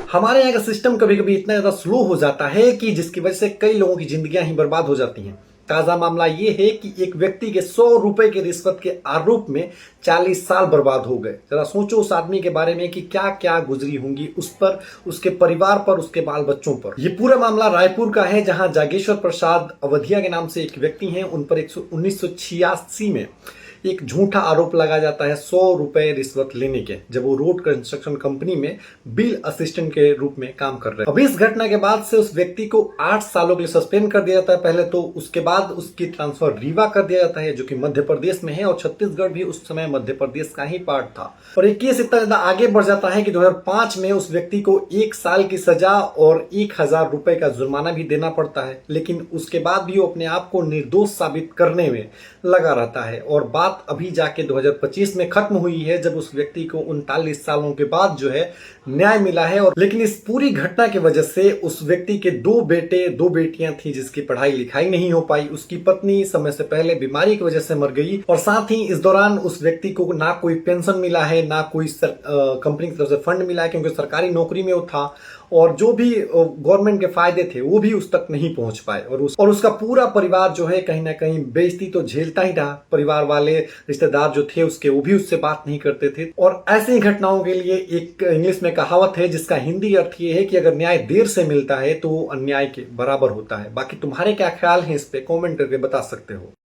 हमारे यहाँ का सिस्टम कभी कभी इतना ज्यादा स्लो हो जाता है कि जिसकी वजह से कई लोगों की जिंदगियां ही बर्बाद हो जाती हैं। ताजा मामला ये है कि एक व्यक्ति के 100 रुपए की रिश्वत के आरोप में 40 साल बर्बाद हो गए। जरा सोचो उस आदमी के बारे में कि क्या क्या गुजरी होंगी उस पर, उसके परिवार पर, उसके बाल बच्चों पर। ये पूरा मामला रायपुर का है, जहां जागेश्वर प्रसाद अवधिया के नाम से एक व्यक्ति हैं। उन पर 1986 में एक झूठा आरोप लगाया जाता है 100 रुपए रिश्वत लेने के, जब वो रोड कंस्ट्रक्शन कंपनी में बिल असिस्टेंट के रूप में काम कर रहे हैं। अब इस घटना के बाद से उस व्यक्ति को 8 सालों के लिए सस्पेंड कर दिया जाता है पहले तो, उसके बाद उसकी ट्रांसफर रीवा कर दिया जाता है जो कि मध्य प्रदेश में है, और छत्तीसगढ़ भी उस समय मध्य प्रदेश का ही पार्ट था। और ये केस इतना ज्यादा आगे बढ़ जाता है कि 2005 में उस व्यक्ति को 1 साल की सजा और 1000 रुपए का जुर्माना भी देना पड़ता है, लेकिन उसके बाद भी वो अपने आप को निर्दोष साबित करने में लगा रहता है। और बात अभी जाके 2025 में खत्म हुई है, जब उस व्यक्ति को 39 सालों के बाद जो है न्याय मिला है। और लेकिन इस पूरी घटना की वजह से उस व्यक्ति के 2 बेटे 2 बेटियां थी जिसकी पढ़ाई लिखाई नहीं हो पाई। उसकी पत्नी समय से पहले बीमारी की वजह से मर गई, और साथ ही इस दौरान उस व्यक्ति को ना कोई पेंशन मिला है, ना कोई कंपनी की तरफ से फंड मिला है, क्योंकि सरकारी नौकरी में वो था, और जो भी गवर्नमेंट के फायदे थे वो भी उस तक नहीं पहुंच पाए। और उसका पूरा परिवार जो है कहीं ना कहीं बेइज्जती तो झेलता ही रहा। परिवार वाले, रिश्तेदार जो थे उसके, वो भी उससे बात नहीं करते थे। और ऐसी घटनाओं के लिए एक इंग्लिश में कहावत है जिसका हिंदी अर्थ ये है कि अगर न्याय देर से मिलता है तो वो अन्याय के बराबर होता है। बाकी तुम्हारे क्या ख्याल है इस पे, कमेंट करके बता सकते हो।